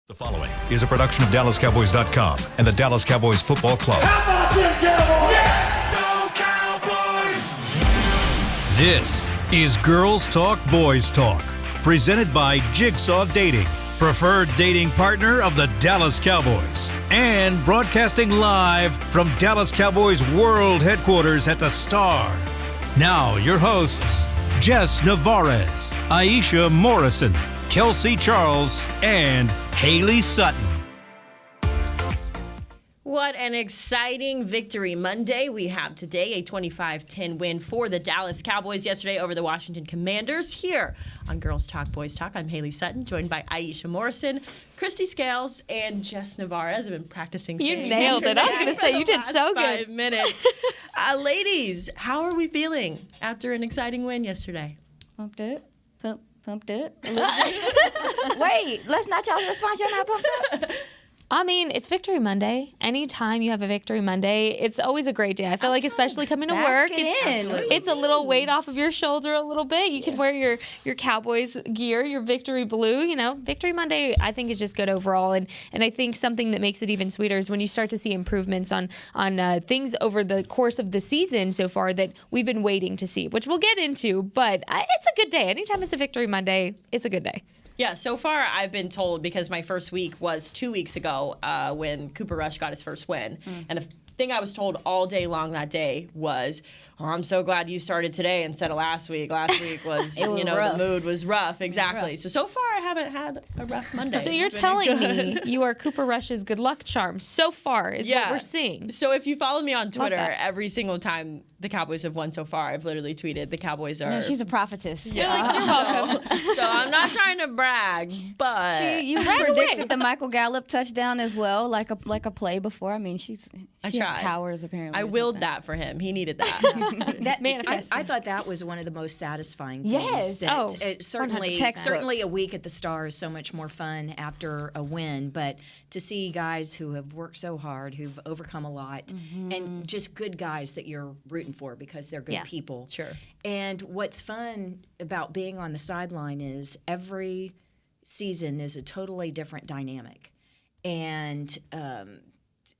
The following is a production of DallasCowboys.com and the Dallas Cowboys Football Club. How about them Cowboys? Yeah! Go Cowboys! This is Girls Talk, Boys Talk, presented by Jigsaw Dating, preferred dating partner of the Dallas Cowboys, and broadcasting live from Dallas Cowboys World Headquarters at the Star. Now, your hosts, Jess Navarez, Aisha Morrison, Kelsey Charles, and Haley Sutton. What an exciting Victory Monday we have today. A 25-10 win for the Dallas Cowboys yesterday over the Washington Commanders. Here on Girls Talk, Boys Talk, I'm Haley Sutton, joined by Aisha Morrison, Christy Scales, and Jess Navarez. I've been practicing saying You nailed it. I was going to say, you did so good. 5 minutes. Ladies, how are we feeling after an exciting win yesterday? Pumped up. Pumped up. Wait, let's not y'all's response. Y'all not pumped up? I mean, it's Victory Monday. Anytime you have a Victory Monday, it's always a great day. I feel like especially coming to work, it's a little weight off of your shoulder a little bit. You can wear your Cowboys gear, your Victory blue. You know, Victory Monday I think is just good overall. And I think something that makes it even sweeter is when you start to see improvements on things over the course of the season so far that we've been waiting to see, which we'll get into. But it's a good day. Anytime it's a Victory Monday, it's a good day. Yeah, so far I've been told, because my first week was 2 weeks ago when Cooper Rush got his first win. And the thing I was told all day long that day was, oh, I'm so glad you started today instead of last week. Last week was, rough. The mood was rough. Exactly. So far I haven't had a rough Monday. So you're telling me you are Cooper Rush's good luck charm so far is what we're seeing. So if you follow me on Twitter, every single time the Cowboys have won so far, I've literally tweeted the Cowboys are... No, she's a prophetess. Yeah. You're welcome. So I'm not trying to brag, but... You predicted the Michael Gallup touchdown as well, like a play before. I mean, she has powers apparently. I willed that for him. He needed that. I thought that was one of the most satisfying things. Yes. Certainly a week at the Star is so much more fun after a win, but to see guys who have worked so hard, who've overcome a lot, and just good guys that you're rooting for because they're good people. Sure. And what's fun about being on the sideline is every season is a totally different dynamic. And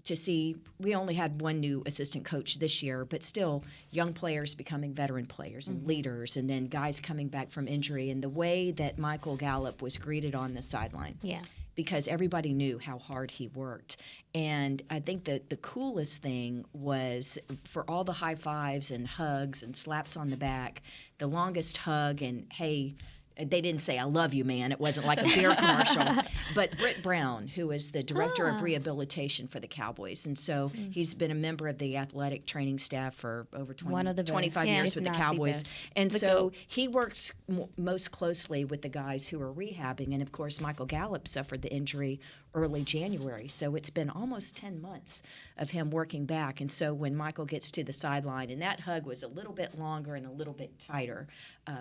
to see, we only had one new assistant coach this year, but still young players becoming veteran players and leaders, and then guys coming back from injury, and the way that Michael Gallup was greeted on the sideline. Yeah. Because everybody knew how hard he worked. And I think that the coolest thing was, for all the high fives and hugs and slaps on the back, the longest hug and, hey, they didn't say, I love you, man. It wasn't like a beer commercial. But Britt Brown, who is the director of rehabilitation for the Cowboys. And so he's been a member of the athletic training staff for over 25 years with the Cowboys. And so he works most closely with the guys who are rehabbing. And, of course, Michael Gallup suffered the injury early January. So it's been almost 10 months of him working back. And so when Michael gets to the sideline, and that hug was a little bit longer and a little bit tighter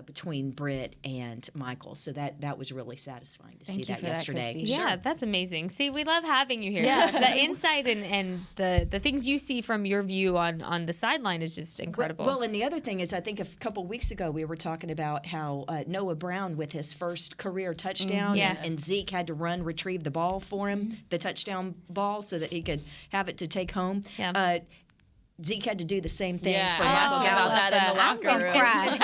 between Britt and Michael. So that was really satisfying to see that yesterday. Yeah, that's amazing. See, we love having you here. Yeah. The insight and the things you see from your view on the sideline is just incredible. Well, and the other thing is, I think a couple weeks ago we were talking about how Noah Brown with his first career touchdown, and Zeke had to retrieve the ball for him, the touchdown ball, so that he could have it to take home. Yeah. Zeke had to do the same thing for Michael Gallup. That in the locker room. Cry.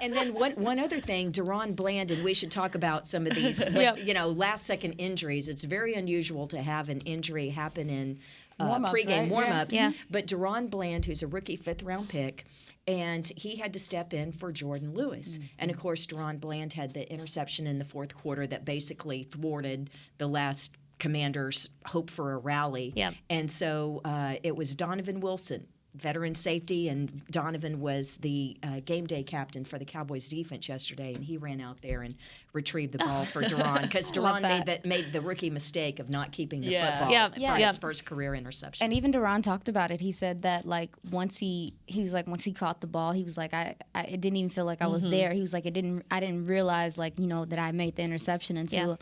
and then one other thing, Deron Bland, and we should talk about some of these, last second injuries. It's very unusual to have an injury happen in pregame warm-ups. Yeah. But Deron Bland, who's a rookie 5th-round pick, and he had to step in for Jordan Lewis. And, of course, Deron Bland had the interception in the fourth quarter that basically thwarted the last Commanders' hope for a rally. Yep. And so it was Donovan Wilson, veteran safety, and Donovan was the game day captain for the Cowboys defense yesterday, and he ran out there and retrieved the ball for Deron, because Deron made the rookie mistake of not keeping the football for his first career interception. And even Deron talked about it. He said that once he caught the ball, he was like, it didn't even feel like I was there. He was like, I didn't realize that I made the interception until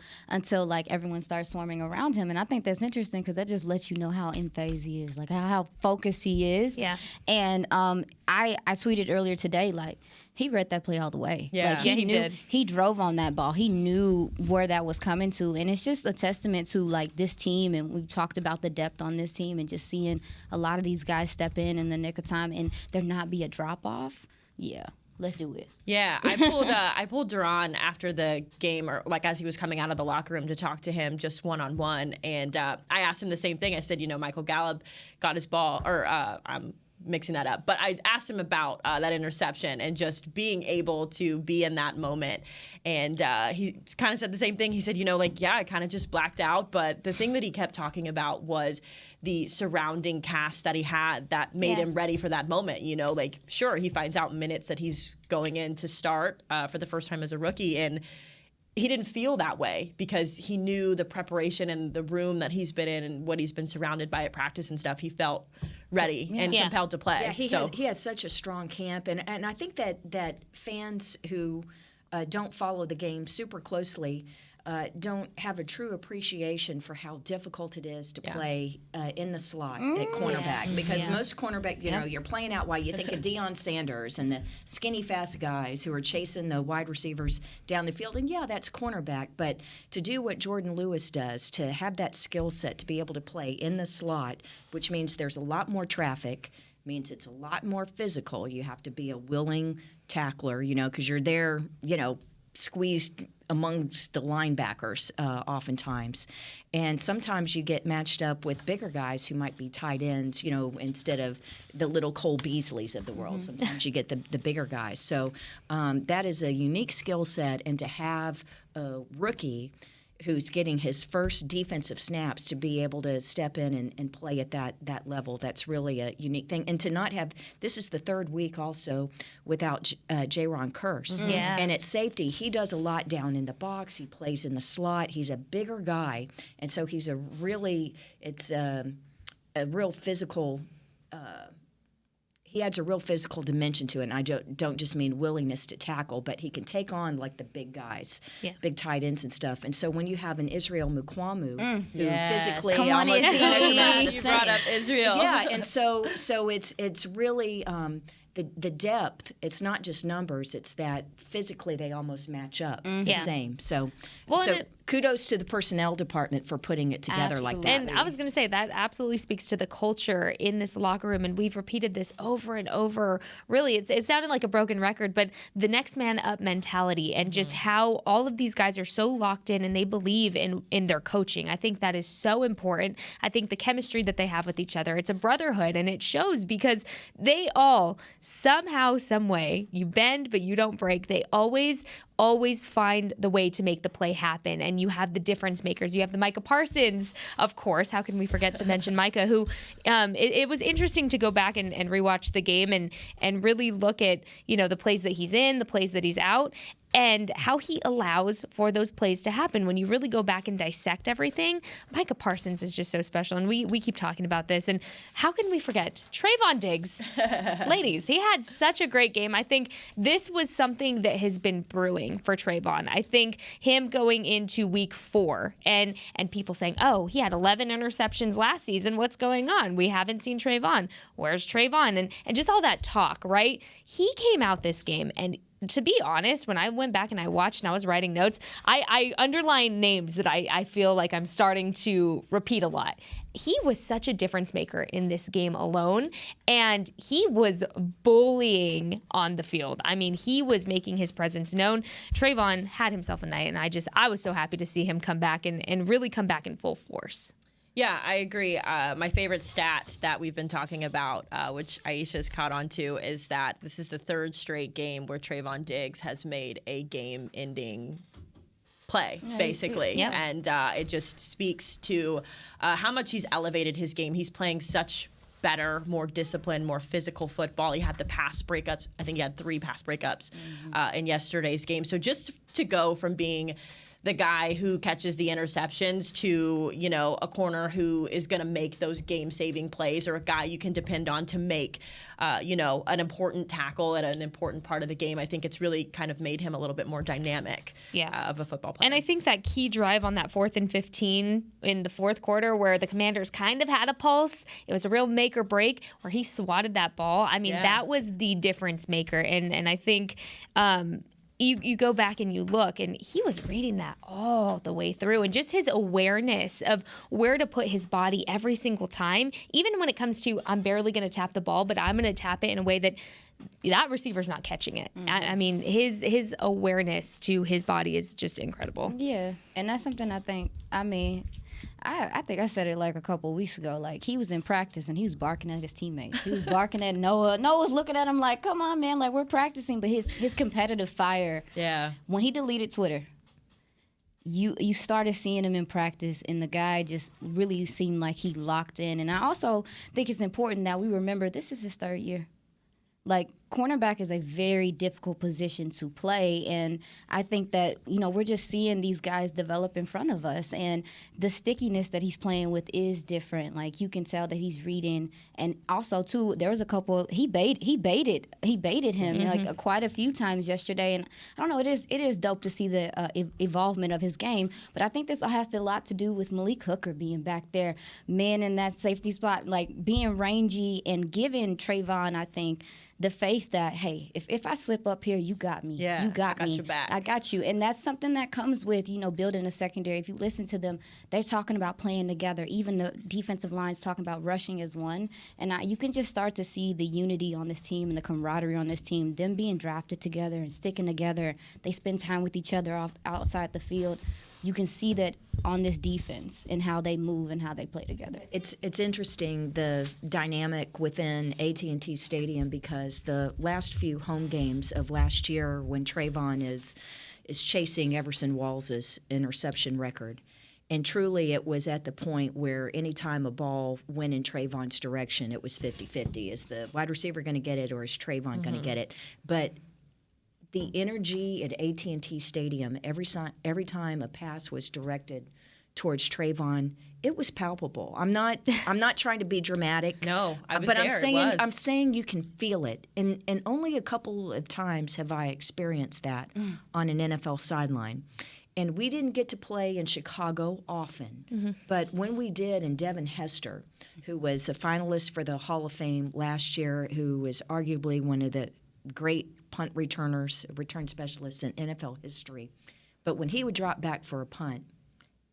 everyone started swarming around him. And I think that's interesting, because that just lets you know how in phase he is, how focused he is. Yeah. And I tweeted earlier today, like, he read that play all the way. Yeah. Like, He did. He drove on that ball. He knew where that was coming to. And it's just a testament to, like, this team. And we've talked about the depth on this team and just seeing a lot of these guys step in the nick of time and there not be a drop-off. Yeah. Let's do it. Yeah, I pulled Duran after the game, or like as he was coming out of the locker room, to talk to him just one-on-one, and I asked him the same thing. I said, Michael Gallup got his ball, or I'm mixing that up, but I asked him about that interception and just being able to be in that moment. And he kind of said the same thing. He said, I kind of just blacked out, but the thing that he kept talking about was the surrounding cast that he had that made him ready for that moment. Sure, he finds out minutes that he's going in to start for the first time as a rookie, and he didn't feel that way because he knew the preparation and the room that he's been in and what he's been surrounded by at practice and stuff. He felt ready and compelled to play. Yeah, he has such a strong camp, and I think that fans who don't follow the game super closely don't have a true appreciation for how difficult it is to play in the slot at cornerback. Because most cornerback, you're playing out wide. You think of Deion Sanders and the skinny, fast guys who are chasing the wide receivers down the field. And, that's cornerback. But to do what Jordan Lewis does, to have that skill set to be able to play in the slot, which means there's a lot more traffic, means it's a lot more physical. You have to be a willing tackler, because you're there, squeezed amongst the linebackers oftentimes. And sometimes you get matched up with bigger guys who might be tight ends, instead of the little Cole Beasleys of the world. Sometimes you get the bigger guys. So that is a unique skill set. And to have a rookie who's getting his first defensive snaps to be able to step in and play at that level, that's really a unique thing. And to not have, this is the third week also without Jaron Kearse. Yeah. And at safety, he does a lot down in the box. He plays in the slot. He's a bigger guy. And so he's a real physical he adds a real physical dimension to it, and I don't just mean willingness to tackle, but he can take on like the big guys, big tight ends and stuff. And so when you have an Israel Mukwamu, who physically Come on, almost is measurements the You same. brought up Israel. Yeah, and so it's really the depth. It's not just numbers; it's that physically they almost match up the same. So kudos to the personnel department for putting it together like that. And I was going to say that absolutely speaks to the culture in this locker room, and we've repeated this over and over. Really, it sounded like a broken record, but the next man up mentality and just how all of these guys are so locked in and they believe in their coaching. I think that is so important. I think the chemistry that they have with each other, it's a brotherhood, and it shows because they all somehow, some way, you bend but you don't break. They always find the way to make the play happen. And you have the difference makers. You have the Micah Parsons, of course. How can we forget to mention Micah, who it was interesting to go back and rewatch the game and really look at, the plays that he's in, the plays that he's out, and how he allows for those plays to happen. When you really go back and dissect everything, Micah Parsons is just so special. And we keep talking about this. And how can we forget Trayvon Diggs? Ladies, he had such a great game. I think this was something that has been brewing for Trayvon. I think him going into week 4 and people saying, oh, he had 11 interceptions last season. What's going on? We haven't seen Trayvon. Where's Trayvon? And just all that talk, right? He came out this game, and to be honest, when I went back and I watched and I was writing notes, I underlined names that I feel like I'm starting to repeat a lot. He was such a difference maker in this game alone, and he was bullying on the field. I mean, he was making his presence known. Trayvon had himself a night, and I was so happy to see him come back and really come back in full force. Yeah, I agree. My favorite stat that we've been talking about, which Aisha's caught on to, is that this is the third straight game where Trayvon Diggs has made a game-ending play, basically. Yep. And it just speaks to how much he's elevated his game. He's playing such better, more disciplined, more physical football. He had the pass breakups. I think he had 3 pass breakups in yesterday's game. So just to go from being the guy who catches the interceptions to, a corner who is going to make those game-saving plays, or a guy you can depend on to make, an important tackle at an important part of the game. I think it's really kind of made him a little bit more dynamic of a football player. And I think that key drive on that 4th and 15 in the fourth quarter where the Commanders kind of had a pulse, it was a real make or break where he swatted that ball. I mean, that was the difference maker. And I think you go back and you look, and he was reading that all the way through. And just his awareness of where to put his body every single time, even when it comes to, I'm barely going to tap the ball, but I'm going to tap it in a way that receiver's not catching it. I mean, his awareness to his body is just incredible. Yeah, and that's something I think I said it like a couple weeks ago. Like, he was in practice and he was barking at his teammates. He was barking at Noah. Noah was looking at him like, come on, man, like, we're practicing. But his competitive fire, when he deleted Twitter, you started seeing him in practice, and the guy just really seemed like he locked in. And I also think it's important that we remember this is his 3rd year. Like, cornerback is a very difficult position to play, and I think that, we're just seeing these guys develop in front of us, and the stickiness that he's playing with is different. Like, you can tell that he's reading, and also, too, there was a couple, he baited him like quite a few times yesterday, and I don't know, it is dope to see the evolvement of his game, but I think this has a lot to do with Malik Hooker being back there, man in that safety spot, like, being rangy and giving Trayvon, I think, the faith that, hey, if I slip up here, you got me. Yeah, you got I got me. your back. I got you. And that's something that comes with, building a secondary. If you listen to them, they're talking about playing together. Even the defensive line's talking about rushing as one. And you can just start to see the unity on this team and the camaraderie on this team, them being drafted together and sticking together. They spend time with each other outside the field. You can see that on this defense and how they move and how they play together. It's interesting, the dynamic within AT&T Stadium, because the last few home games of last year when Trayvon is chasing Everson Walls' interception record, and truly it was at the point where anytime a ball went in Trayvon's direction, it was 50-50. Is the wide receiver going to get it, or is Trayvon going to get it? But the energy at AT&T Stadium, every time a pass was directed towards Trayvon, it was palpable. I'm not trying to be dramatic. No, but I'm saying you can feel it. And only a couple of times have I experienced that on an NFL sideline. And we didn't get to play in Chicago often. But when we did, and Devin Hester, who was a finalist for the Hall of Fame last year, who was arguably one of the great punt return specialists in NFL history. But when he would drop back for a punt,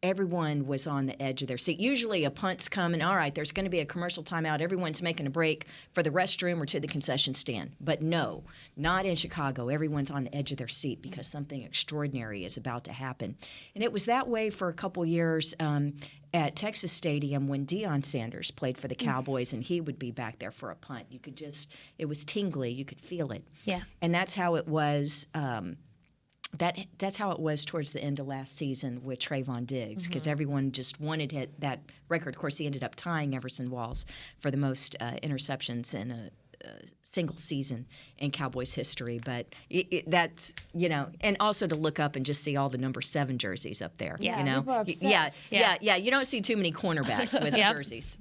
everyone was on the edge of their seat. Usually a punt's coming, all right, there's going to be a commercial timeout. Everyone's making a break for the restroom or to the concession stand. But no, not in Chicago. Everyone's on the edge of their seat because something extraordinary is about to happen. And it was that way for a couple years at Texas Stadium when Deion Sanders played for the Cowboys, and he would be back there for a punt. You could it was tingly. You could feel it. Yeah. And that's how it was. That's how it was towards the end of last season with Trayvon Diggs, because everyone just wanted that record. Of course, he ended up tying Everson Walls for the most interceptions in a single season in Cowboys history. But that's, and also to look up and just see all the number 7 jerseys up there. Yeah, Yeah. You don't see too many cornerbacks with jerseys.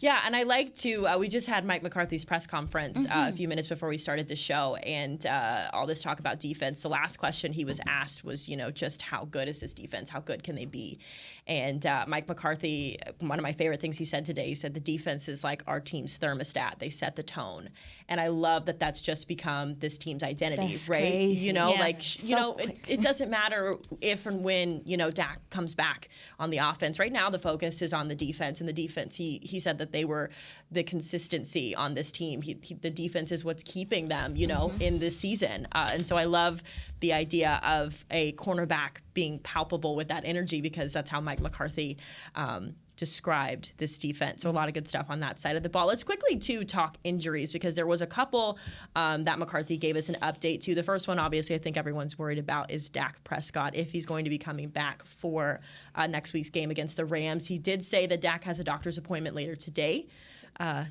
Yeah, and I like to, we just had Mike McCarthy's press conference a few minutes before we started the show, and all this talk about defense. The last question he was asked was, just how good is this defense? How good can they be? And Mike McCarthy, one of my favorite things he said today, he said the defense is like our team's thermostat. They set the tone. And I love that that's just become this team's identity, that's right? Crazy. It doesn't matter if and when, Dak comes back on the offense. Right now the focus is on the defense, and the defense, he said that they were the consistency on this team. The defense is what's keeping them, in this season. And so I love the idea of a cornerback being palpable with that energy, because that's how Mike McCarthy described this defense. So a lot of good stuff on that side of the ball. Let's quickly, talk injuries, because there was a couple that McCarthy gave us an update to. The first one, obviously, I think everyone's worried about is Dak Prescott, if he's going to be coming back for next week's game against the Rams. He did say that Dak has a doctor's appointment later today.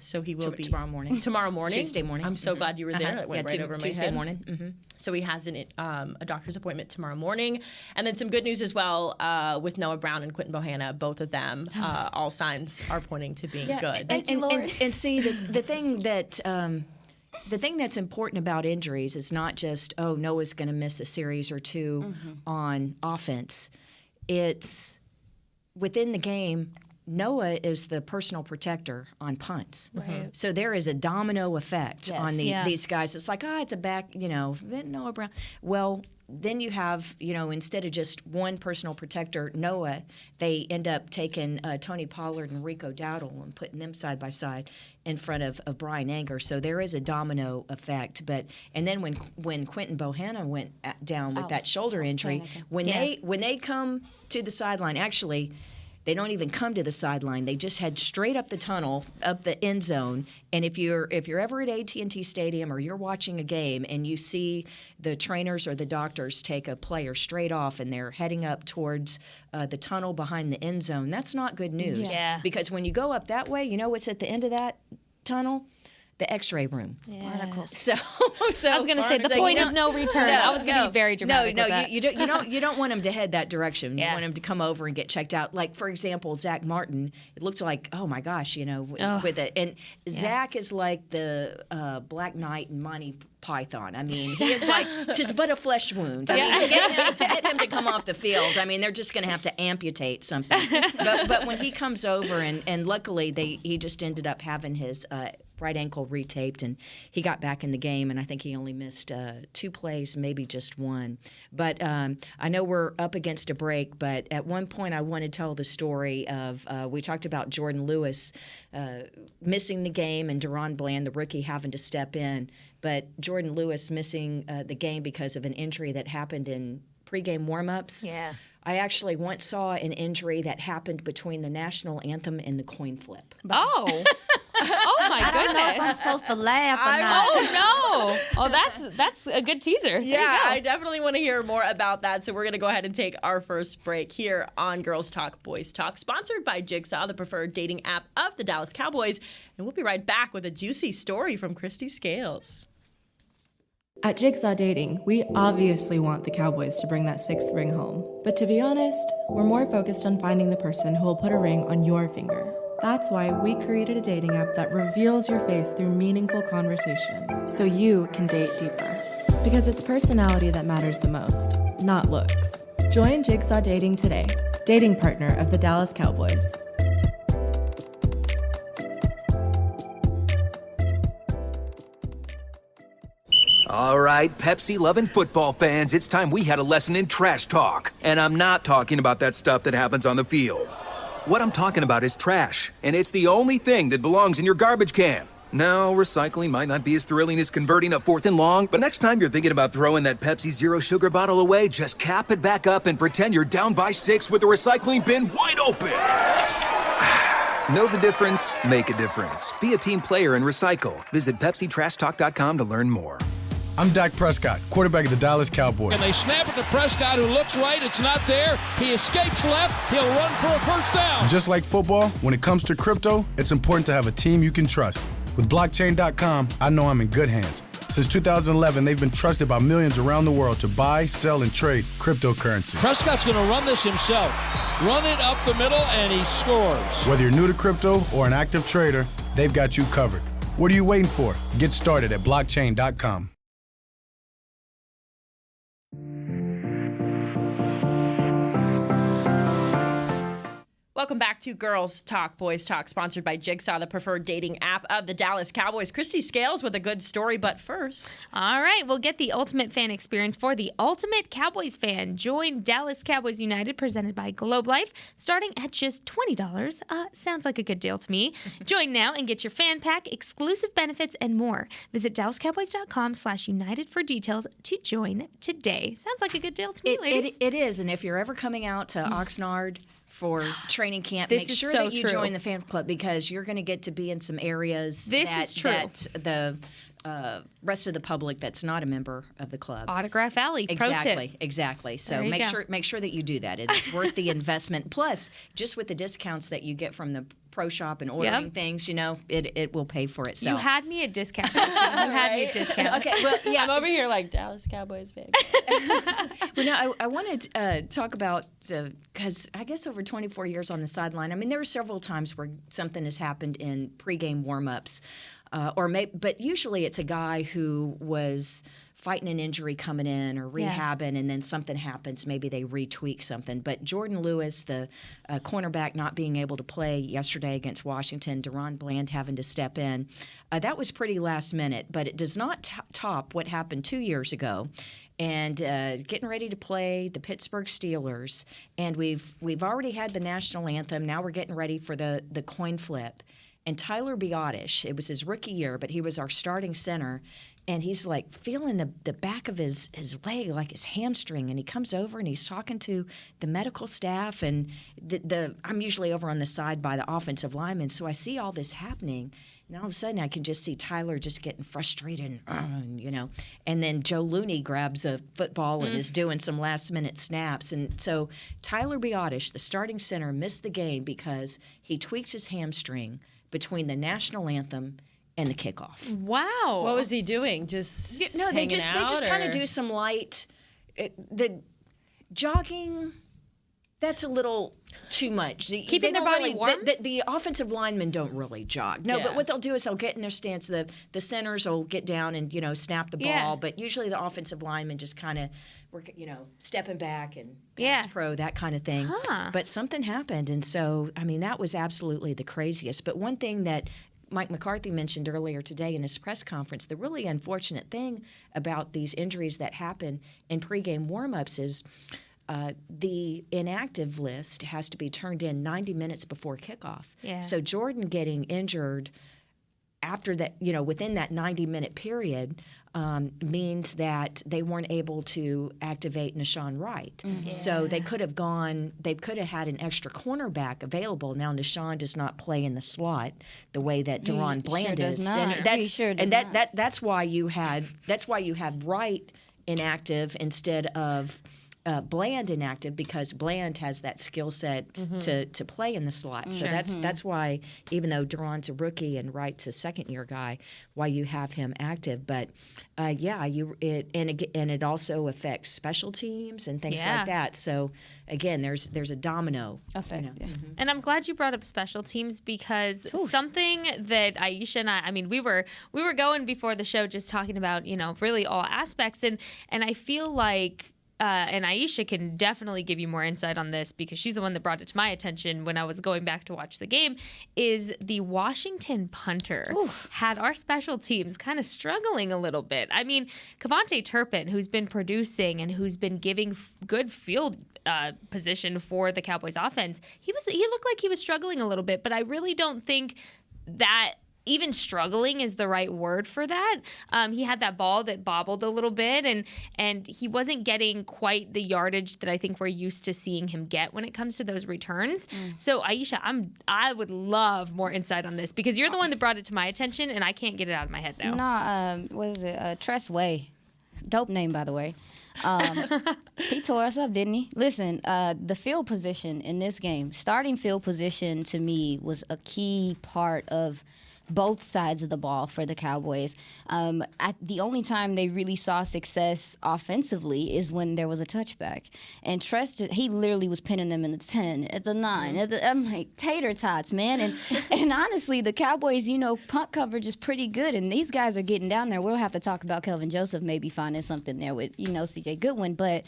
So he will be tomorrow morning. Tuesday morning. I'm so glad you were there. That went right over my Tuesday head. morning. Mm-hmm. So he has a doctor's appointment tomorrow morning. And then some good news as well with Noah Brown and Quentin Bohanna, both of them. All signs are pointing to being good. Thank you, Lord. And see, the thing that the thing that's important about injuries is not just, Noah's going to miss a series or two on offense. It's within the game. Noah is the personal protector on punts. Right. So there is a domino effect on Yeah. these guys. It's like, it's a back, Noah Brown. Well, then you have, instead of just one personal protector, Noah, they end up taking Tony Pollard and Rico Dowdle and putting them side by side in front of Brian Anger. So there is a domino effect. And then when Quentin Bohanna went down with that shoulder injury, when they come to the sideline, actually, they don't even come to the sideline. They just head straight up the tunnel, up the end zone. And if you're ever at AT&T Stadium or you're watching a game and you see the trainers or the doctors take a player straight off and they're heading up towards the tunnel behind the end zone, that's not good news. Yeah. Because when you go up that way, you know what's at the end of that tunnel? The X-ray room. Barnacles. So I was going to say the point of no return. I was going to be very dramatic. No, with that. you don't want them to head that direction. Yeah. You want them to come over and get checked out. Like, for example, Zach Martin. It looks like, oh my gosh, with it. And Zach is like the Black Knight and Monty Python. I mean, he is like just but a flesh wound. I mean, to get him to come off the field, I mean, they're just going to have to amputate something. But when he comes over, and luckily he just ended up having his right ankle retaped, and he got back in the game, and I think he only missed 2 plays, maybe just 1. But I know we're up against a break, but at one point I want to tell the story of we talked about Jordan Lewis missing the game and Deron Bland, the rookie, having to step in. But Jordan Lewis missing the game because of an injury that happened in pregame warmups. Yeah. I actually once saw an injury that happened between the national anthem and the coin flip. Oh. Oh my I don't know if I'm goodness. supposed to laugh or not. Oh no. Oh, that's a good teaser. There you Yeah, go. I definitely want to hear more about that. So we're going to go ahead and take our first break here on Girls Talk, Boys Talk, sponsored by Jigsaw, the preferred dating app of the Dallas Cowboys. And we'll be right back with a juicy story from Christy Scales. At Jigsaw Dating, we obviously want the Cowboys to bring that 6th ring home. But to be honest, we're more focused on finding the person who will put a ring on your finger. That's why we created a dating app that reveals your face through meaningful conversation, so you can date deeper. Because it's personality that matters the most, not looks. Join Jigsaw Dating today, dating partner of the Dallas Cowboys. All right, Pepsi-loving football fans, it's time we had a lesson in trash talk. And I'm not talking about that stuff that happens on the field. What I'm talking about is trash, and it's the only thing that belongs in your garbage can. No, recycling might not be as thrilling as converting a 4th and long, but next time you're thinking about throwing that Pepsi Zero Sugar bottle away, just cap it back up and pretend you're down by 6 with the recycling bin wide open. Know the difference? Make a difference. Be a team player and recycle. Visit PepsiTrashTalk.com to learn more. I'm Dak Prescott, quarterback of the Dallas Cowboys. And they snap it to Prescott, who looks right. It's not there. He escapes left. He'll run for a first down. Just like football, when it comes to crypto, it's important to have a team you can trust. With blockchain.com, I know I'm in good hands. Since 2011, they've been trusted by millions around the world to buy, sell, and trade cryptocurrency. Prescott's going to run this himself. Run it up the middle, and he scores. Whether you're new to crypto or an active trader, they've got you covered. What are you waiting for? Get started at blockchain.com. Welcome back to Girls Talk, Boys Talk, sponsored by Jigsaw, the preferred dating app of the Dallas Cowboys. Christy Scales with a good story, but first. All right, we'll get the ultimate fan experience for the ultimate Cowboys fan. Join Dallas Cowboys United, presented by Globe Life, starting at just $20. Sounds like a good deal to me. Join now and get your fan pack, exclusive benefits, and more. Visit DallasCowboys.com/United for details to join today. Sounds like a good deal to me, ladies. It is, and if you're ever coming out to Oxnard for training camp. This Make is sure so that you true. join the fan club because you're going to get to be in some areas that the rest of the public that's not a member of the club. Autograph Alley. Pro tip. Exactly. So There you go. make sure that you do that. It's worth the investment. Plus, just with the discounts that you get from the pro shop and ordering things, it will pay for itself. You had me at discount. You had me at discount. Okay, well, yeah. I'm over here like Dallas Cowboys fan. Well, no, I want to talk about because I guess over 24 years on the sideline, I mean, there are several times where something has happened in pregame warmups, but usually it's a guy who was fighting an injury coming in or rehabbing, and then something happens. Maybe they retweak something. But Jordan Lewis, the cornerback, not being able to play yesterday against Washington, Deron Bland having to step in, that was pretty last minute. But it does not top what happened 2 years ago. And getting ready to play the Pittsburgh Steelers, and we've already had the national anthem. Now we're getting ready for the coin flip. And Tyler Biotish, it was his rookie year, but he was our starting center. And he's like feeling the back of his leg, like his hamstring. And he comes over and he's talking to the medical staff. And I'm usually over on the side by the offensive lineman. So I see all this happening. And all of a sudden I can just see Tyler just getting frustrated. And then Joe Looney grabs a football and is doing some last-minute snaps. And so Tyler Biotish, the starting center, missed the game because he tweaked his hamstring between the national anthem and the kickoff. Wow. What was he doing? Just they just kind of do some light the jogging. That's a little too much. Keeping their body warm? The offensive linemen don't really jog. No, but what they'll do is they'll get in their stance. The centers will get down and snap the ball. Yeah. But usually the offensive linemen just kind of stepping back and pass pro, that kind of thing. Huh. But something happened, and so I mean that was absolutely the craziest. But one thing that Mike McCarthy mentioned earlier today in his press conference, the really unfortunate thing about these injuries that happen in pregame warmups is the inactive list has to be turned in 90 minutes before kickoff. Yeah. So Jordan getting injured after that, within that 90-minute period means that they weren't able to activate Nashawn Wright. Mm-hmm. So they could have had an extra cornerback available. Now Nashawn does not play in the slot the way that Deron Bland is. That's why you had Wright inactive instead of Bland inactive, because Bland has that skill set to play in the slot. So that's why, even though Duran's a rookie and Wright's a second-year guy, why you have him active. But it also affects special teams and things like that. So again, there's a domino effect. And I'm glad you brought up special teams because something that Aisha and I mean, we were going before the show just talking about, really all aspects. And I feel like and Aisha can definitely give you more insight on this because she's the one that brought it to my attention when I was going back to watch the game, is the Washington punter had our special teams kind of struggling a little bit. I mean, Kavonte Turpin, who's been producing and who's been giving good field position for the Cowboys offense, he looked like he was struggling a little bit, but I really don't think that even struggling is the right word for that. He had that ball that bobbled a little bit, and he wasn't getting quite the yardage that I think we're used to seeing him get when it comes to those returns. So, Aisha, I would love more insight on this because you're the one that brought it to my attention, and I can't get it out of my head now. What is it? Tress Way. Dope name, by the way. He tore us up, didn't he? Listen, the field position in this game, starting field position to me was a key part of both sides of the ball for the Cowboys. The only time they really saw success offensively is when there was a touchback. And Tress, he literally was pinning them in the 10, at the 9. I'm like, tater tots, man. And honestly, the Cowboys, punt coverage is pretty good, and these guys are getting down there. We'll have to talk about Kelvin Joseph maybe finding something there with, C.J. Goodwin. But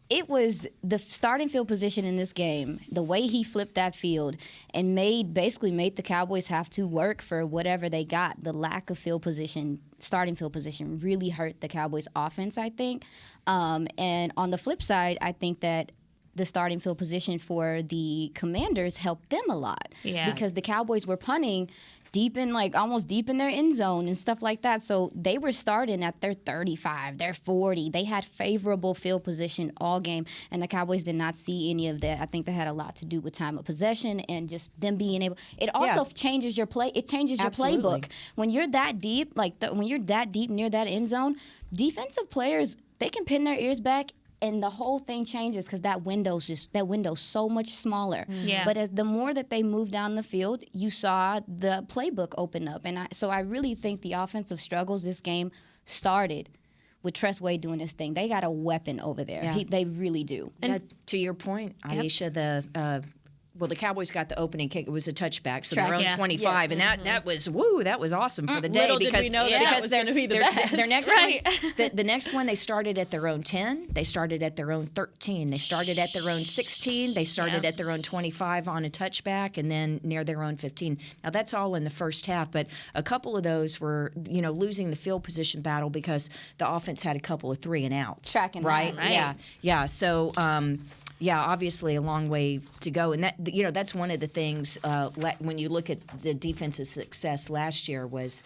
it was the starting field position in this game, the way he flipped that field and basically made the Cowboys have to work for whatever they got. The lack of starting field position really hurt the Cowboys offense, I think. And on the flip side, I think that the starting field position for the Commanders helped them a lot. Yeah. Because the Cowboys were punting almost deep in their end zone and stuff like that. So they were starting at their 35, their 40. They had favorable field position all game, and the Cowboys did not see any of that. I think that had a lot to do with time of possession and just them being able. It also changes your play. It changes your playbook when you're that deep, when you're that deep near that end zone. Defensive players, they can pin their ears back. And the whole thing changes because that window's so much smaller. Yeah. But as the more that they moved down the field, you saw the playbook open up. And so I really think the offensive struggles this game started with Tress Way doing this thing. They got a weapon over there. Yeah. They really do. And to your point, Aisha, the Cowboys got the opening kick. It was a touchback, so their own 25, and that was awesome for the day. Little did we know that was going to be the best. Their next one, the next one, they started at their own 10. They started at their own 13. They started at their own 16. They started at their own 25 on a touchback, and then near their own 15. Now that's all in the first half, but a couple of those were, losing the field position battle because the offense had a couple of 3 and outs. Tracking right? Right. Yeah. So. Obviously a long way to go, and that's one of the things when you look at the defense's success last year was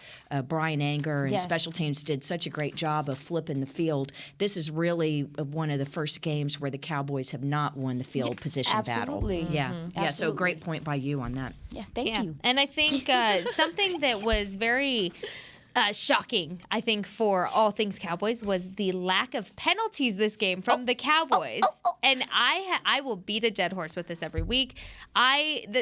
Brian Anger and special teams did such a great job of flipping the field. This is really one of the first games where the Cowboys have not won the field position absolutely. battle. Yeah, Absolutely. So great point by you on that. Yeah, thank you. And I think something that was very shocking, I think, for all things Cowboys was the lack of penalties this game from the Cowboys. And I will beat a dead horse with this every week.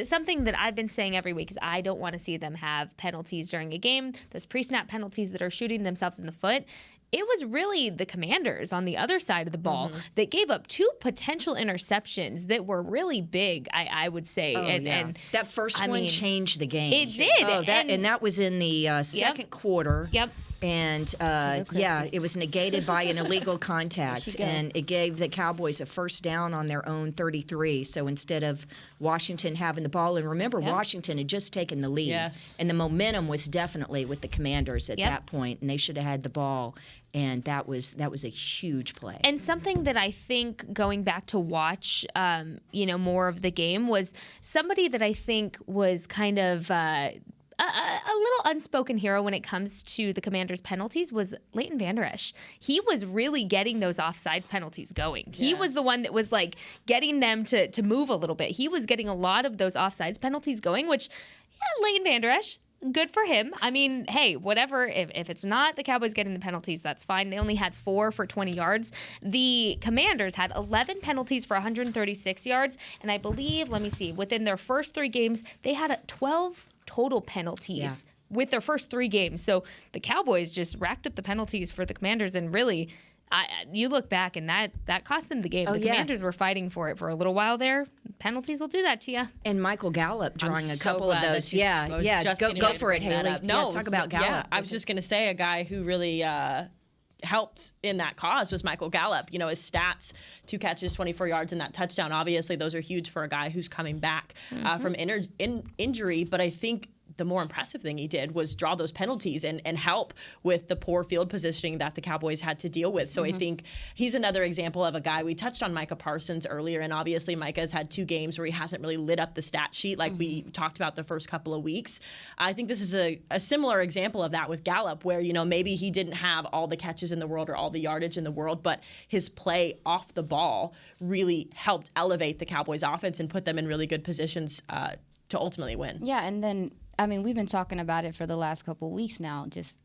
Something that I've been saying every week is I don't want to see them have penalties during a game. Those pre-snap penalties that are shooting themselves in the foot. It was really the Commanders on the other side of the ball that gave up 2 potential interceptions that were really big, I would say. And that first one changed the game. It did. And that was in the second quarter. Yep. And it was negated by an illegal contact, and it gave the Cowboys a first down on their own 33. So instead of Washington having the ball, and remember, Washington had just taken the lead, and the momentum was definitely with the Commanders at that point, and they should have had the ball. And that was a huge play. And something that I think going back to watch, more of the game was somebody that I think was kind of a little unspoken hero when it comes to the Commanders' penalties was Leighton Vander Esch. He was really getting those offsides penalties going. He was the one that was like getting them to move a little bit. He was getting a lot of those offsides penalties going, which, Leighton Vander Esch, good for him. I mean, hey, whatever. If it's not the Cowboys getting the penalties, that's fine. They only had 4 for 20 yards. The Commanders had 11 penalties for 136 yards. And I believe, within their first 3 games, they had 12 total penalties with their first 3 games. So the Cowboys just racked up the penalties for the Commanders, and really, you look back and that cost them the game. The Commanders were fighting for it for a little while there. Penalties will do that to you. And Michael Gallup drawing a couple of those. Go for it, Haley. No, talk about Gallup. Yeah, I was just going to say a guy who really helped in that cause was Michael Gallup. His stats, 2 catches, 24 yards, and that touchdown. Obviously, those are huge for a guy who's coming back from injury. But I think the more impressive thing he did was draw those penalties and help with the poor field positioning that the Cowboys had to deal with. So I think he's another example of a guy. We touched on Micah Parsons earlier, and obviously Micah's had 2 games where he hasn't really lit up the stat sheet like we talked about the first couple of weeks. I think this is a similar example of that with Gallup, where, maybe he didn't have all the catches in the world or all the yardage in the world, but his play off the ball really helped elevate the Cowboys offense and put them in really good positions to ultimately win. Yeah, and then we've been talking about it for the last couple of weeks now. Just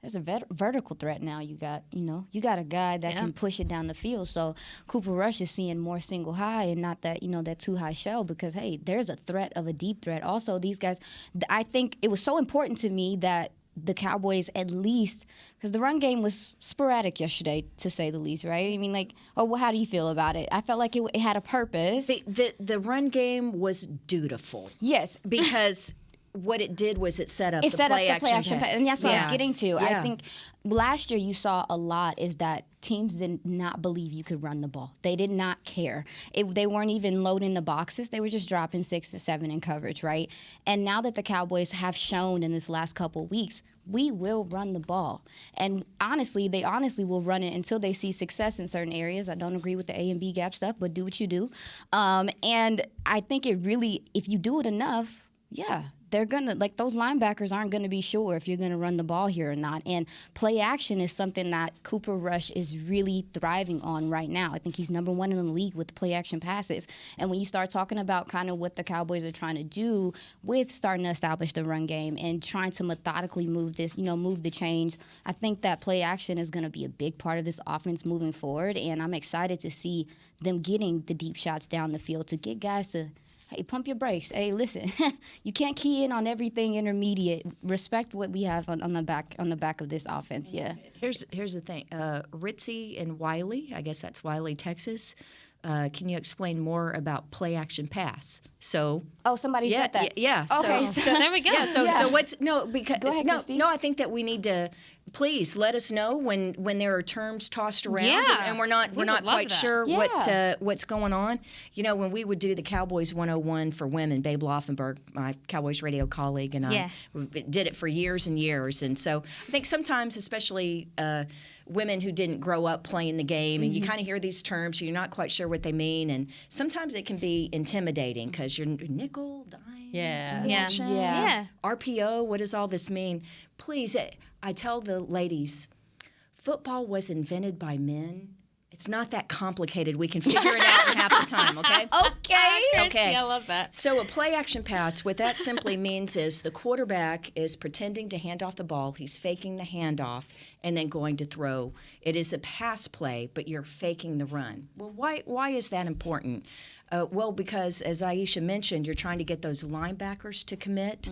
there's a vertical threat now. You got a guy that can push it down the field. So Cooper Rush is seeing more single high and not that that 2 high shell, because hey, there's a threat of a deep threat. Also, these guys, I think it was so important to me that the Cowboys, at least, because the run game was sporadic yesterday, to say the least, right? I mean, how do you feel about it? I felt like it had a purpose. The run game was dutiful. Yes, because what it did was it set up the play action, and that's what I was getting to. Yeah. I think last year you saw a lot is that teams did not believe you could run the ball. They did not care. They weren't even loading the boxes. They were just dropping 6 to 7 in coverage, right? And now that the Cowboys have shown in this last couple of weeks, we will run the ball. And they honestly will run it until they see success in certain areas. I don't agree with the A and B gap stuff, but do what you do. And I think it really, if you do it enough, they're going to, like, those linebackers aren't going to be sure if you're going to run the ball here or not. And play action is something that Cooper Rush is really thriving on right now. I think he's number 1 in the league with play action passes. And when you start talking about kind of what the Cowboys are trying to do with starting to establish the run game and trying to methodically move this, move the chains, I think that play action is going to be a big part of this offense moving forward. And I'm excited to see them getting the deep shots down the field to get guys to, hey, pump your brakes. Hey, listen, you can't key in on everything intermediate. Respect what we have on the back of this offense. Yeah. Here's the thing. Ritzy and Wiley, I guess that's Wiley, Texas. Can you explain more about play action pass? So somebody said that. Yeah. Okay. So there we go. Yeah. So what's because go ahead, Christy. I think that we need to please let us know when there are terms tossed around and we're not quite sure what's going on. When we would do the Cowboys 101 for women, Babe Laufenberg, my Cowboys radio colleague, and I did it for years and years. And so I think sometimes, especially women who didn't grow up playing the game, and you kind of hear these terms, you're not quite sure what they mean, and sometimes it can be intimidating because you're nickel, dime, action, RPO, what does all this mean? Please, I tell the ladies, football was invented by men. It's not that complicated. We can figure it out in half the time, okay? Okay. I love that. So a play-action pass, what that simply means is the quarterback is pretending to hand off the ball. He's faking the handoff and then going to throw. It is a pass play, but you're faking the run. Well, why is that important? Well, because as Aisha mentioned, you're trying to get those linebackers to commit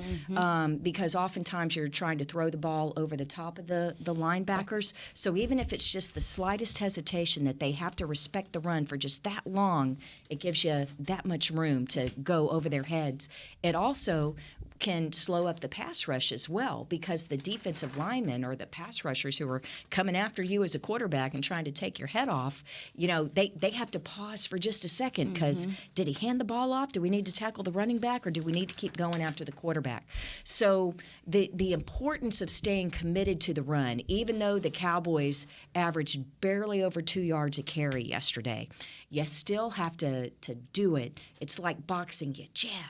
because oftentimes you're trying to throw the ball over the top of the linebackers. So even if it's just the slightest hesitation that they have to respect the run for just that long, it gives you that much room to go over their heads. It also can slow up the pass rush as well because the defensive linemen or the pass rushers who are coming after you as a quarterback and trying to take your head off, they have to pause for just a second because did he hand the ball off? Do we need to tackle the running back or do we need to keep going after the quarterback? So the importance of staying committed to the run, even though the Cowboys averaged barely over 2 yards a carry yesterday, you still have to do it. It's like boxing. You jab,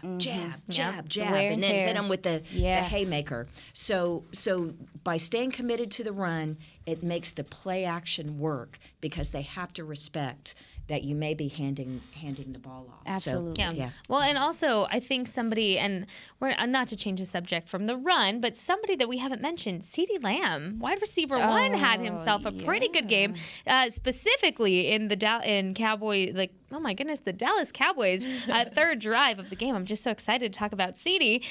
and then hit them with the haymaker. So by staying committed to the run, it makes the play action work because they have to respect that you may be handing the ball off. Absolutely. So, Well, and also I think somebody, and we're not to change the subject from the run, but somebody that we haven't mentioned, CeeDee Lamb, wide receiver one, had himself a pretty good game, specifically in the Cowboy, like, oh my goodness, the Dallas Cowboys third drive of the game. I'm just so excited to talk about CeeDee.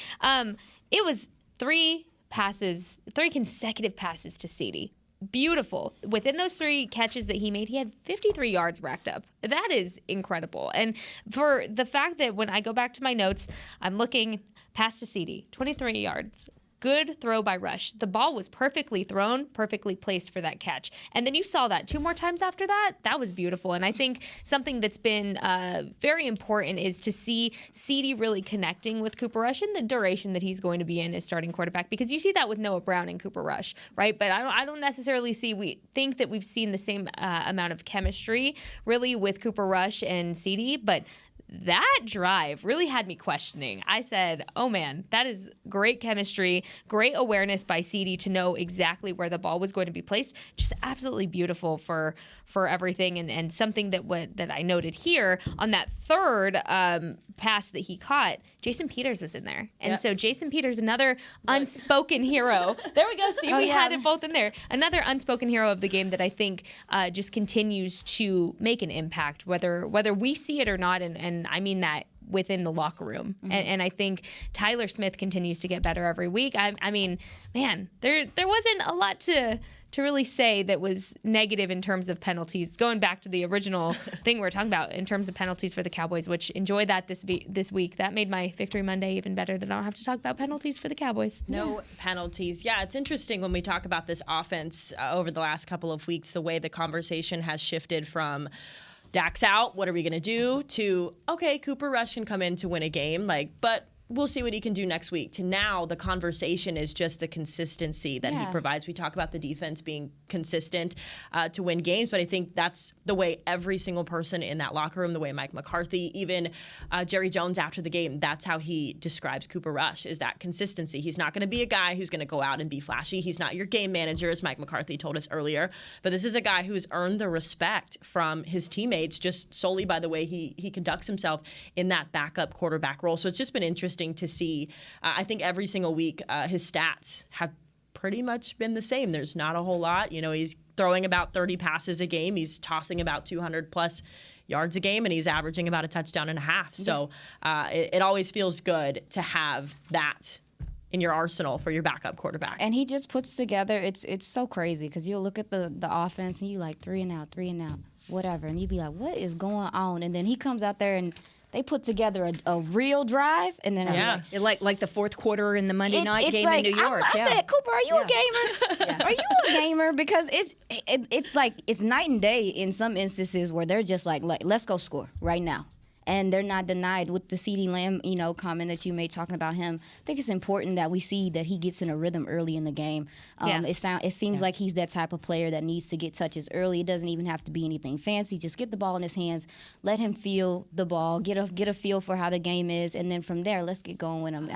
It was three consecutive passes to CeeDee. Beautiful. Within those 3 catches that he made, he had 53 yards racked up. That is incredible. And for the fact that when I go back to my notes, I'm looking pass to CeeDee, 23 yards. Good throw by Rush. The ball was perfectly thrown, perfectly placed for that catch. And then you saw that 2 more times after that. That was beautiful. And I think something that's been very important is to see CeeDee really connecting with Cooper Rush in the duration that he's going to be in as starting quarterback. Because you see that with Noah Brown and Cooper Rush, right? But I don't necessarily think that we've seen the same amount of chemistry really with Cooper Rush and CeeDee. But that drive really had me questioning. I said, oh man, that is great chemistry, great awareness by CeeDee to know exactly where the ball was going to be placed. Just absolutely beautiful for everything. And something that I noted here on that third pass that he caught, Jason Peters was in there. And so Jason Peters, another unspoken hero. There we go. See, we had it both in there. Another unspoken hero of the game that I think just continues to make an impact, whether we see it or not. And I mean that within the locker room. And I think Tyler Smith continues to get better every week. I mean, man, there wasn't a lot to really say that was negative in terms of penalties. Going back to the original thing we were talking about in terms of penalties for the Cowboys, which enjoy that this week. That made my Victory Monday even better that I don't have to talk about penalties for the Cowboys. No penalties. Yeah, it's interesting when we talk about this offense over the last couple of weeks, the way the conversation has shifted from Dak's out, what are we going to do, to, okay, Cooper Rush can come in to win a game, but we'll see what he can do next week, to now the conversation is just the consistency that he provides. We talk about the defense being consistent to win games, but I think that's the way every single person in that locker room, the way Mike McCarthy, even Jerry Jones after the game, that's how he describes Cooper Rush, is that consistency. He's not going to be a guy who's going to go out and be flashy. He's not your game manager, as Mike McCarthy told us earlier, but this is a guy who's earned the respect from his teammates just solely by the way he conducts himself in that backup quarterback role. So it's just been interesting to see. I think every single week his stats have pretty much been the same. There's not a whole lot. You know, he's throwing about 30 passes a game. He's tossing about 200 plus yards a game, and he's averaging about a touchdown and a half. So it always feels good to have that in your arsenal for your backup quarterback. And he just puts together, it's so crazy because you'll look at the offense and you like 3 and out, whatever, and you'd be like, what is going on? And then he comes out there and they put together a real drive, and then like the fourth quarter in the Monday night game like, in New York. I said, Cooper, are you a gamer? Are you a gamer? Because it's like it's night and day in some instances where they're just like let's go score right now. And they're not denied with the CeeDee Lamb, comment that you made talking about him. I think it's important that we see that he gets in a rhythm early in the game. It seems like he's that type of player that needs to get touches early. It doesn't even have to be anything fancy. Just get the ball in his hands, let him feel the ball, get a feel for how the game is, and then from there, let's get going with him.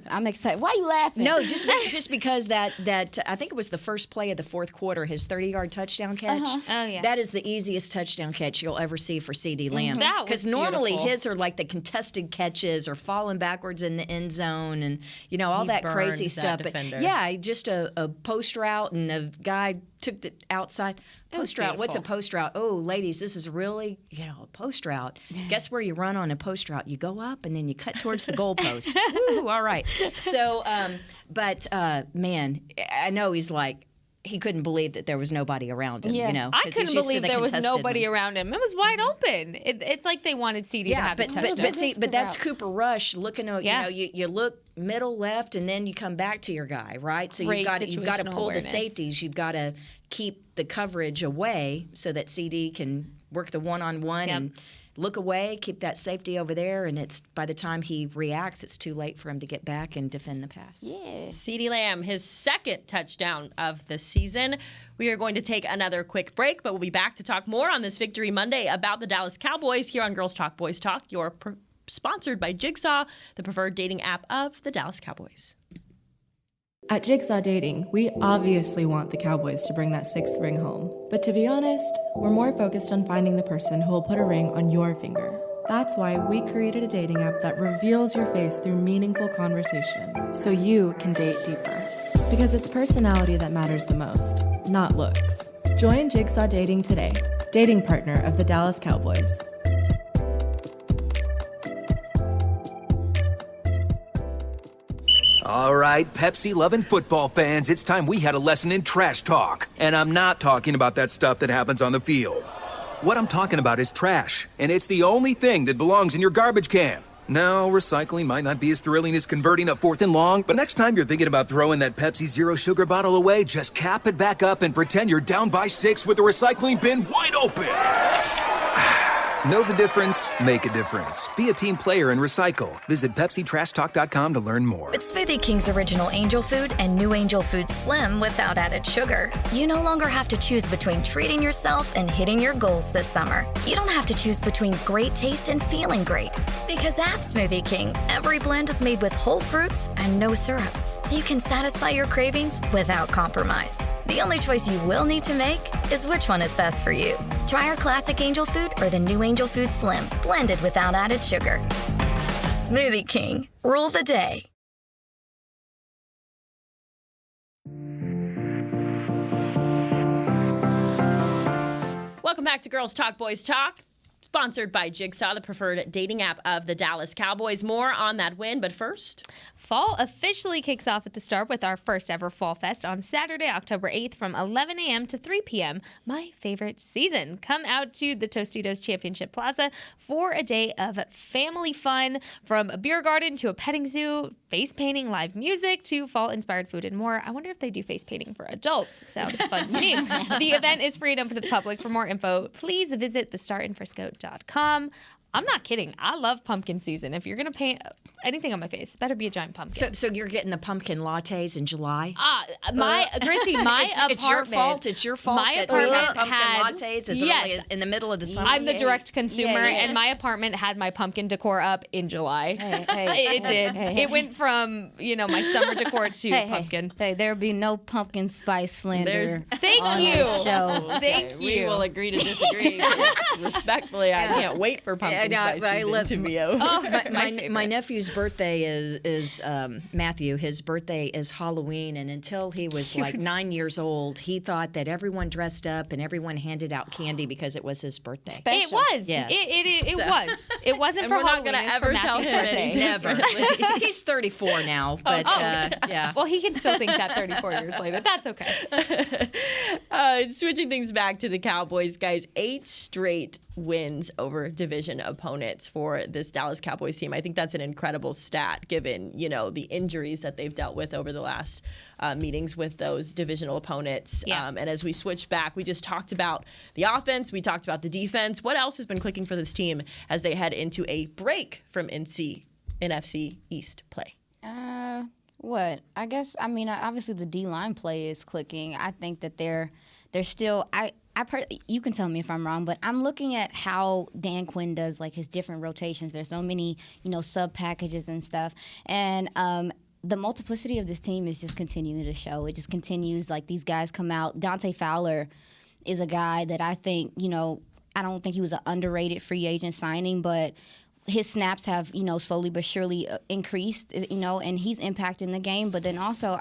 I'm excited. Why are you laughing? No, just because that I think it was the first play of the fourth quarter, his 30-yard touchdown catch. Uh-huh. Oh, yeah. That is the easiest touchdown catch you'll ever see for CeeDee Lamb. That was normally beautiful. his are like the contested catches or falling backwards in the end zone and all He that burned crazy that stuff. defender. But yeah, just a post route and the guy took the outside post route. What's a post route? Oh, ladies, this is really a post route. Guess where you run on a post route? You go up and then you cut towards the goal post. Woo, all right. So, man, I know he's like. He couldn't believe that there was nobody around him, I couldn't believe there was nobody around him. It was wide open. It's like they wanted CeeDee to have his touchdown. But that's Cooper Rush looking at, you look middle, left, and then you come back to your guy, right? So you've got to pull the safeties. You've got to keep the coverage away so that CeeDee can work the one-on-one and look away, keep that safety over there, and it's by the time he reacts, it's too late for him to get back and defend the pass. Yeah. CeeDee Lamb, his second touchdown of the season. We are going to take another quick break, but we'll be back to talk more on this Victory Monday about the Dallas Cowboys here on Girls Talk Boys Talk. You're sponsored by Jigsaw, the preferred dating app of the Dallas Cowboys. At Jigsaw Dating, we obviously want the Cowboys to bring that sixth ring home. But to be honest, we're more focused on finding the person who will put a ring on your finger. That's why we created a dating app that reveals your face through meaningful conversation, so you can date deeper. Because it's personality that matters the most, not looks. Join Jigsaw Dating today, dating partner of the Dallas Cowboys. All right, Pepsi-loving football fans, it's time we had a lesson in trash talk. And I'm not talking about that stuff that happens on the field. What I'm talking about is trash, and it's the only thing that belongs in your garbage can. Now, recycling might not be as thrilling as converting a 4th and long, but next time you're thinking about throwing that Pepsi Zero Sugar bottle away, just cap it back up and pretend you're down by 6 with the recycling bin wide open. Know the difference? Make a difference. Be a team player and recycle. Visit PepsiTrashTalk.com to learn more. With Smoothie King's original Angel Food and new Angel Food Slim without added sugar, you no longer have to choose between treating yourself and hitting your goals this summer. You don't have to choose between great taste and feeling great. Because at Smoothie King, every blend is made with whole fruits and no syrups, so you can satisfy your cravings without compromise. The only choice you will need to make is which one is best for you. Try our classic Angel Food or the new Angel Food Slim, blended without added sugar. Smoothie King, rule the day. Welcome back to Girls Talk Boys Talk, sponsored by Jigsaw, the preferred dating app of the Dallas Cowboys. More on that win, but first, fall officially kicks off at the Start with our first ever Fall Fest on Saturday, October 8th from 11 a.m. to 3 p.m. My favorite season. Come out to the Tostitos Championship Plaza for a day of family fun, from a beer garden to a petting zoo, face painting, live music, to fall-inspired food and more. I wonder if they do face painting for adults. Sounds fun to me. The event is free and open to the public. For more info, please visit thestartinfrisco.com. I'm not kidding. I love pumpkin season. If you're going to paint anything on my face, it better be a giant pumpkin. So you're getting the pumpkin lattes in July? Chrissy, my apartment. It's your fault. It's your fault. My that apartment pumpkin had lattes is yes, early in the middle of the summer. I'm the direct consumer, and my apartment had my pumpkin decor up in July. It did. It went from my summer decor to pumpkin. Hey, there'll be no pumpkin spice slander. Thank on you. this show. Thank you. We will agree to disagree. Respectfully, I can't wait for pumpkin spice season to be over. My nephew's birthday is Matthew. His birthday is Halloween, and until he was like 9 years old, he thought that everyone dressed up and everyone handed out candy because it was his birthday. It was. Yes. It was. It wasn't And for we're not Halloween. gonna It was ever for tell Matthew's him birthday. Never. He's 34 now, but yeah. Well, he can still think that 34 years later. That's okay. Switching things back to the Cowboys, guys, 8 straight wins over division opponents for this Dallas Cowboys team. I think that's an incredible stat given, the injuries that they've dealt with over the last meetings with those divisional opponents. Yeah. And as we switch back, we just talked about the offense. We talked about the defense. What else has been clicking for this team as they head into a break from NFC East play? What? I guess, obviously the D-line play is clicking. I think that they're still, you can tell me if I'm wrong, but I'm looking at how Dan Quinn does like his different rotations. There's so many, sub packages and stuff. And the multiplicity of this team is just continuing to show. It just continues, like these guys come out. Dante Fowler is a guy that I think, I don't think he was an underrated free agent signing, but his snaps have, slowly but surely increased, and he's impacting the game. But then also,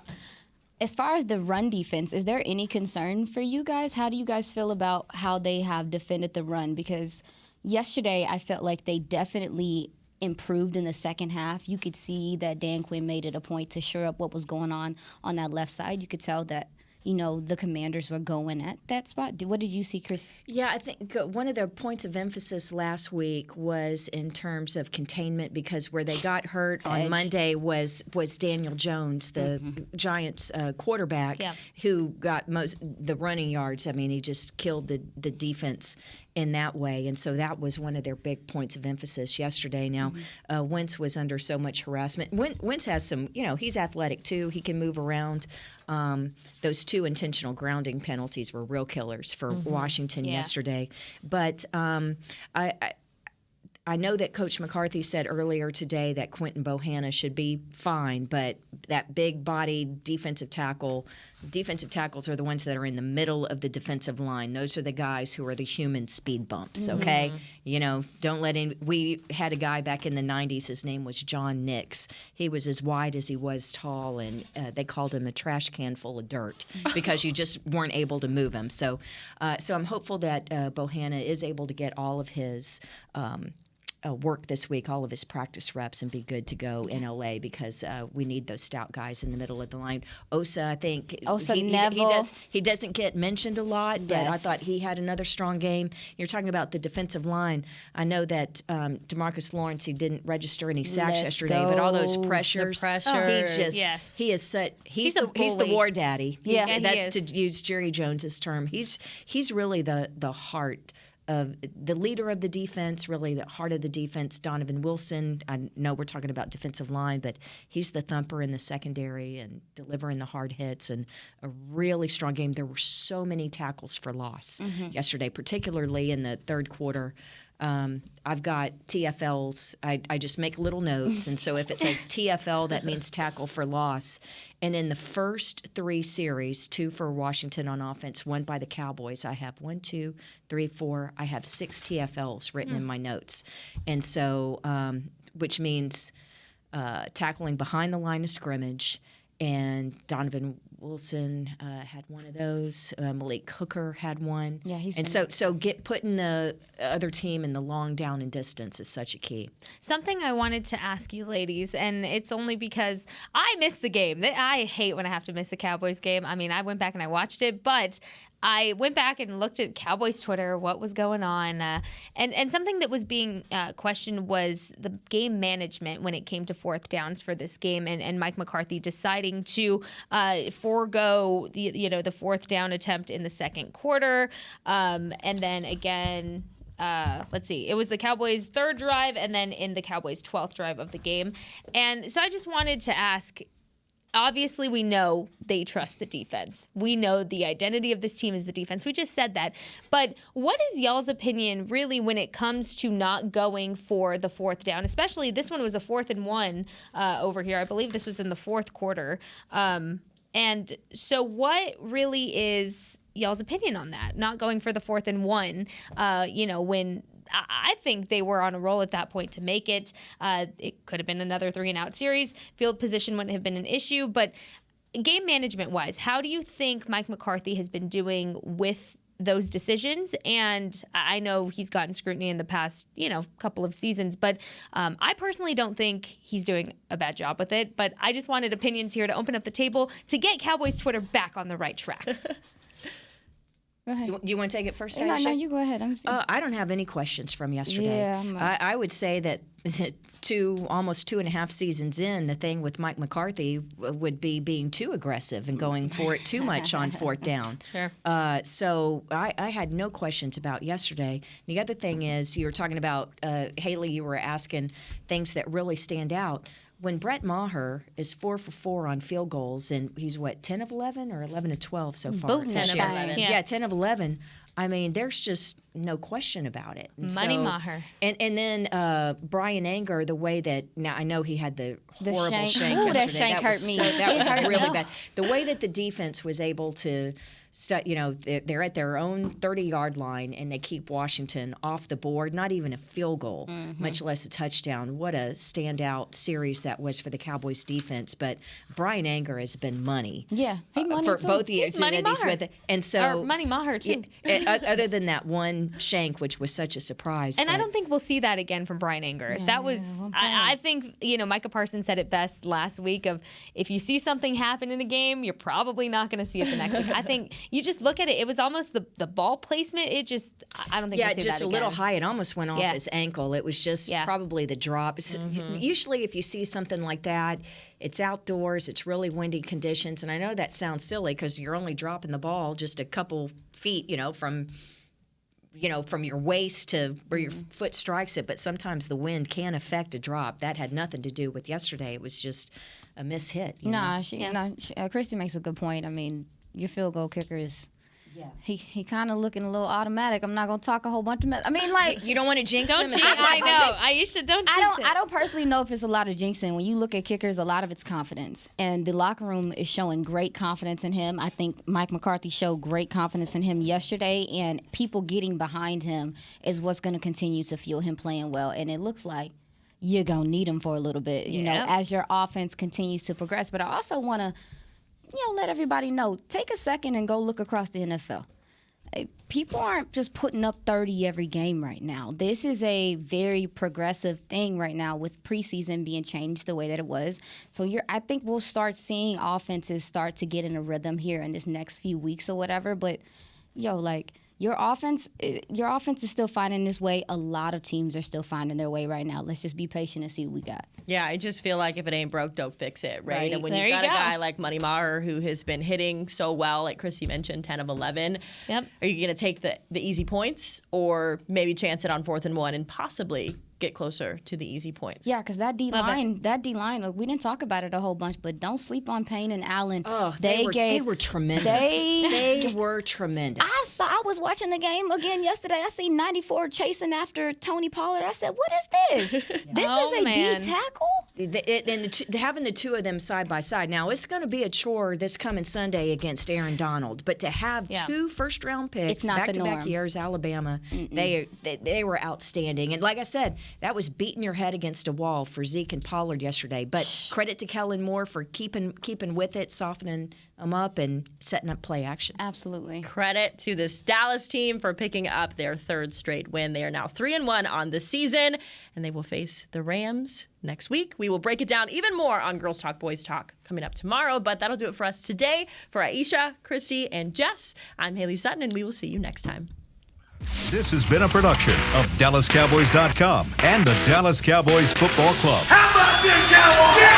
as far as the run defense, is there any concern for you guys? How do you guys feel about how they have defended the run? Because yesterday I felt like they definitely improved in the second half. You could see that Dan Quinn made it a point to shore up what was going on that left side. You could tell that the Commanders were going at that spot. What did you see, Chris? Yeah, I think one of the points of emphasis last week was in terms of containment, because where they got hurt on Monday was Daniel Jones, the Giants quarterback, who got most the running yards. I mean, he just killed the defense in that way. And so that was one of their big points of emphasis yesterday. Now, Wentz was under so much harassment. Wentz has some, he's athletic too. He can move around. Those 2 intentional grounding penalties were real killers for Washington yesterday. But I know that Coach McCarthy said earlier today that Quentin Bohanna should be fine, but that big body defensive tackles are the ones that are in the middle of the defensive line. Those are the guys who are the human speed bumps, okay? Don't let in. We had a guy back in the 90s, his name was John Nix. He was as wide as he was tall, and they called him a trash can full of dirt because you just weren't able to move him. So I'm hopeful that Bohanna is able to get all of his work this week, all of his practice reps, and be good to go in LA, because we need those stout guys in the middle of the line. Osa, I think he doesn't get mentioned a lot, but I thought he had another strong game. You're talking about the defensive line. I know that DeMarcus Lawrence, he didn't register any sacks yesterday, but all those pressures, he's the war daddy. He is. To use Jerry Jones's term, he's really the heart of the leader of the defense, really the heart of the defense. Donovan Wilson, I know we're talking about defensive line, but he's the thumper in the secondary and delivering the hard hits, and a really strong game. There were so many tackles for loss yesterday, particularly in the third quarter. I've got TFLs. I just make little notes, and so if it says TFL, that means tackle for loss. And in the first 3 series, 2 for Washington on offense, 1 by the Cowboys, I have 1, 2, 3, 4. I have 6 TFLs written in my notes, and so which means tackling behind the line of scrimmage. And Donovan Wilson had one of those. Malik Hooker had one. Yeah, so putting the other team in the long down and distance is such a key. Something I wanted to ask you, ladies, and it's only because I missed the game. I hate when I have to miss a Cowboys game. I mean, I went back and I watched it, but I went back and looked at Cowboys Twitter, what was going on, and something that was being questioned was the game management when it came to 4th downs for this game, and Mike McCarthy deciding to forego the 4th down attempt in the second quarter, and then again let's see, it was the Cowboys' third drive and then in the Cowboys' 12th drive of the game. And so I just wanted to ask, obviously we know they trust the defense. We know the identity of this team is the defense. We just said that. But what is y'all's opinion really when it comes to not going for the fourth down? Especially this one was a 4th and 1 over here. I believe this was in the fourth quarter. And so what really is y'all's opinion on that? Not going for the 4th and 1, when I think they were on a roll at that point to make it. It could have been another 3-and-out series. Field position wouldn't have been an issue. But game management-wise, how do you think Mike McCarthy has been doing with those decisions? And I know he's gotten scrutiny in the past, couple of seasons, but I personally don't think he's doing a bad job with it. But I just wanted opinions here to open up the table to get Cowboys Twitter back on the right track. Go ahead. You want to take it first, No, Aisha? you go ahead. I don't have any questions from yesterday. Yeah, I would say that almost 2.5 seasons in, the thing with Mike McCarthy would be being too aggressive and going for it too much on 4th down. Sure. So I had no questions about yesterday. The other thing is, you were talking about, Haley, you were asking things that really stand out. When Brett Maher is 4 for 4 on field goals, and he's 10 of 11 or 11 of 12 so far? 10 of 11. Yeah, 10 of 11. I mean, there's just no question about it. And Money Maher. And then Brian Anger, the way that, now I know he had the horrible shank Ooh, yesterday. that shank hurt me. That was It hurt really me. bad. The way that the defense was able to, they're at their own 30-yard line, and they keep Washington off the board, not even a field goal, much less a touchdown. What a standout series that was for the Cowboys defense. But Brian Anger has been money. Yeah, he money for too. both years He's Money that he's Maher. with it. And so Or Money Maher, too. other than that one shank, which was such a surprise. And I but- don't think we'll see that again from Brian Anger. That was, I think, Micah Parsons said it best last week of, if you see something happen in a game, you're probably not going to see it the next week. I think you just look at it. It was almost the ball placement. It just, I don't think we'll see just that a again. little high. It almost went off Yeah. his ankle. It was just probably the drop. Usually if you see something like that, it's outdoors, it's really windy conditions. And I know that sounds silly because you're only dropping the ball just a couple feet, from your waist to where your foot strikes it. But sometimes the wind can affect a drop. That had nothing to do with yesterday. It was just a mishit. Christy makes a good point. I mean, your field goal kicker is... Yeah. He kind of looking a little automatic. I'm not gonna talk a whole bunch of I mean, like, you don't want to jinx him. I know. Aisha, don't jinx it. I don't personally know if it's a lot of jinxing. When you look at kickers, a lot of it's confidence, and the locker room is showing great confidence in him. I think Mike McCarthy showed great confidence in him yesterday, and people getting behind him is what's going to continue to fuel him playing well. And it looks like you're gonna need him for a little bit, as your offense continues to progress. But I also want to, let everybody know, take a second and go look across the NFL. People aren't just putting up 30 every game right now. This is a very progressive thing right now with preseason being changed the way that it was. So I think we'll start seeing offenses start to get in a rhythm here in this next few weeks or whatever. But, your offense is still finding its way. A lot of teams are still finding their way right now. Let's just be patient and see what we got. Yeah, I just feel like if it ain't broke, don't fix it, right? And when There you've got you a go. guy like Money Maher who has been hitting so well, like Chrissy mentioned, 10 of 11, Yep. Are you going to take the easy points or maybe chance it on 4th and 1 and possibly get closer to the easy points? Yeah, because that D line, we didn't talk about it a whole bunch, but don't sleep on Payne and Allen. Oh, they were tremendous. They were tremendous. I was watching the game again yesterday. I see 94 chasing after Tony Pollard. I said, "What is this? This is a man. D tackle." Having the two of them side by side. Now it's going to be a chore this coming Sunday against Aaron Donald, but to have 2 first-round picks It's not the back-to-back norm. years, Alabama, they were outstanding. And like I said, that was beating your head against a wall for Zeke and Pollard yesterday. But credit to Kellen Moore for keeping with it, softening them up, and setting up play action. Absolutely. Credit to this Dallas team for picking up their 3rd straight win. They are now 3-1 on the season, and they will face the Rams next week. We will break it down even more on Girls Talk, Boys Talk coming up tomorrow, but that'll do it for us today. For Aisha, Christy, and Jess, I'm Haley Sutton, and we will see you next time. This has been a production of DallasCowboys.com and the Dallas Cowboys Football Club. How about this, Cowboys? Yeah!